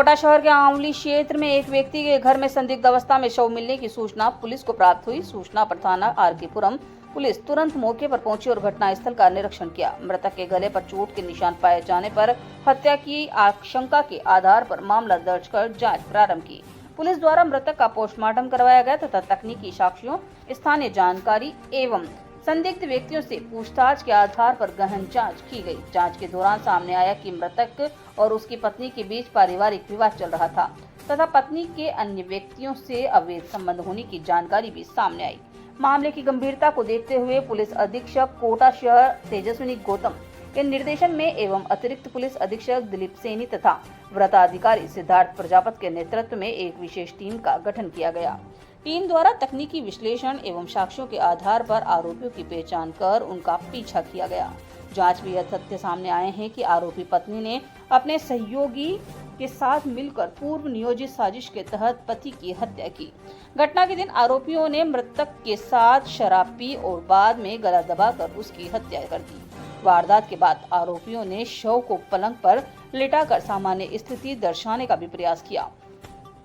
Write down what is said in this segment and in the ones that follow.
कोटा शहर के आंवली क्षेत्र में एक व्यक्ति के घर में संदिग्ध अवस्था में शव मिलने की सूचना पुलिस को प्राप्त हुई। सूचना पर थाना आरके पुरम पुलिस तुरंत मौके पर पहुंची और घटनास्थल का निरीक्षण किया। मृतक के गले पर चोट के निशान पाए जाने पर हत्या की आशंका के आधार पर मामला दर्ज कर जांच प्रारंभ की। पुलिस द्वारा मृतक का पोस्टमार्टम करवाया गया तथा तकनीकी साक्ष्यों, स्थानीय जानकारी एवं संदिग्ध व्यक्तियों से पूछताछ के आधार पर गहन जांच की गई। जांच के दौरान सामने आया कि मृतक और उसकी पत्नी के बीच पारिवारिक विवाद चल रहा था तथा पत्नी के अन्य व्यक्तियों से अवैध संबंध होने की जानकारी भी सामने आई। मामले की गंभीरता को देखते हुए पुलिस अधीक्षक कोटा शहर तेजस्विनी गौतम के निर्देशन में एवं अतिरिक्त पुलिस अधीक्षक दिलीप सैनी तथा व्रताधिकारी सिद्धार्थ प्रजापत के नेतृत्व में एक विशेष टीम का गठन किया गया। टीम द्वारा तकनीकी विश्लेषण एवं साक्ष्यों के आधार पर आरोपियों की पहचान कर उनका पीछा किया गया। जांच में यह तथ्य सामने आए हैं कि आरोपी पत्नी ने अपने सहयोगी के साथ मिलकर पूर्व नियोजित साजिश के तहत पति की हत्या की। घटना के दिन आरोपियों ने मृतक के साथ शराब पी और बाद में गला दबाकर उसकी हत्या कर दी। वारदात के बाद आरोपियों ने शव को पलंग पर लिटाकर सामान्य स्थिति दर्शाने का भी प्रयास किया।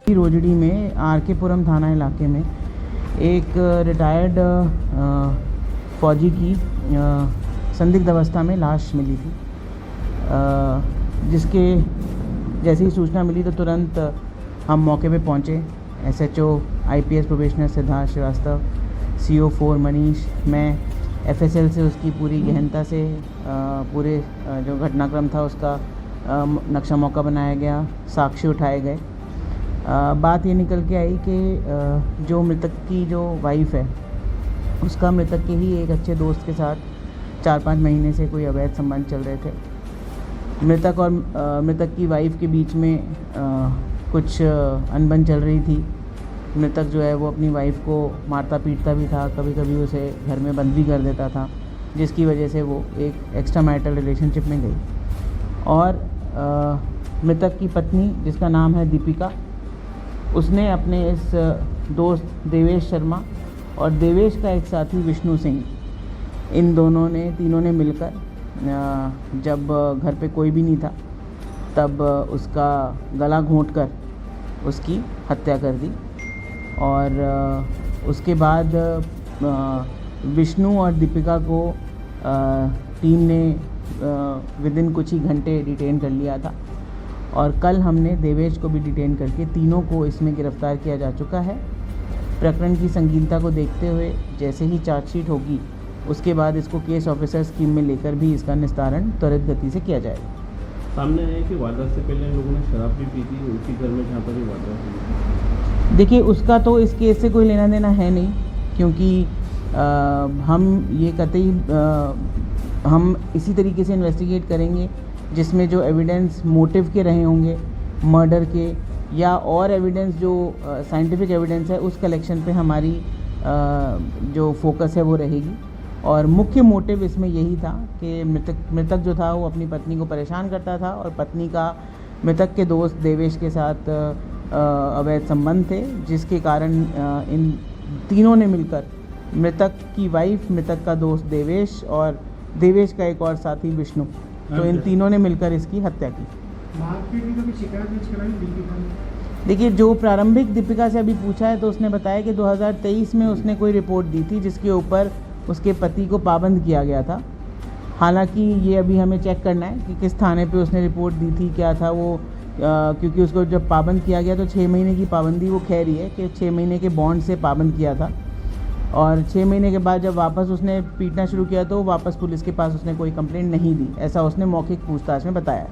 रोजड़ी में आरके पुरम थाना इलाके में एक रिटायर्ड फौजी की संदिग्ध अवस्था में लाश मिली थी, जिसके जैसे ही सूचना मिली तो तुरंत हम मौके पे पहुंचे। SHO IPS probationer Siddharth Srivastava, CO4 Manish, मैं एफएसएल से उसकी पूरी गहनता से पूरे जो घटनाक्रम था उसका नक्शा मौका बनाया गया, साक्ष्य उठाए गए। बात ये निकल के आई कि जो मृतक की जो वाइफ है उसका मृतक के ही एक अच्छे दोस्त के साथ 4-5 महीने से कोई अवैध संबंध चल रहे थे। मृतक और मृतक की वाइफ के बीच में कुछ अनबन चल रही थी। मृतक जो है वो अपनी वाइफ को मारता पीटता भी था, कभी कभी उसे घर में बंद भी कर देता था, जिसकी वजह से वो एक एक्स्ट्रा मैरिटल रिलेशनशिप में गई। और मृतक की पत्नी जिसका नाम है दीपिका, उसने अपने इस दोस्त देवेश शर्मा और देवेश का एक साथी विष्णु सिंह, इन तीनों ने मिलकर जब घर पे कोई भी नहीं था तब उसका गला घोंटकर उसकी हत्या कर दी। और उसके बाद विष्णु और दीपिका को टीम ने विदिन कुछ ही घंटे डिटेन कर लिया था और कल हमने देवेश को भी डिटेन करके तीनों को इसमें गिरफ्तार किया जा चुका है। प्रकरण की संगीनता को देखते हुए जैसे ही चार्जशीट होगी उसके बाद इसको केस ऑफिसर स्कीम में लेकर भी इसका निस्तारण त्वरित गति से किया जाएगा। सामने आया कि वारदात से पहले लोगों ने शराब भी पी थी उसी घर में जहाँ पर ये वारदात हुई। देखिए, उसका तो इस केस से कोई लेना देना है नहीं, क्योंकि हम ये कतई हम इसी तरीके से इन्वेस्टिगेट करेंगे जिसमें जो एविडेंस मोटिव के रहे होंगे, मर्डर के या और एविडेंस जो साइंटिफिक एविडेंस है, उस कलेक्शन पे हमारी जो फोकस है वो रहेगी। और मुख्य मोटिव इसमें यही था कि मृतक जो था वो अपनी पत्नी को परेशान करता था और पत्नी का मृतक के दोस्त देवेश के साथ अवैध संबंध थे, जिसके कारण इन तीनों ने मिलकर मृतक की वाइफ, मृतक का दोस्त देवेश और देवेश का एक और साथी विष्णु, तो इन तीनों ने मिलकर इसकी हत्या की। देखिए, जो प्रारंभिक दीपिका से अभी पूछा है तो उसने बताया कि 2023 में उसने कोई रिपोर्ट दी थी जिसके ऊपर उसके पति को पाबंद किया गया था। हालांकि ये अभी हमें चेक करना है कि किस थाने पे उसने रिपोर्ट दी थी, क्या था वो, क्योंकि उसको जब पाबंद किया गया तो 6 महीने की पाबंदी वो कह रही है कि 6 महीने के बॉन्ड से पाबंद किया था। और 6 महीने के बाद जब वापस उसने पीटना शुरू किया तो वापस पुलिस के पास उसने कोई कंप्लेंट नहीं दी, ऐसा उसने मौखिक पूछताछ में बताया।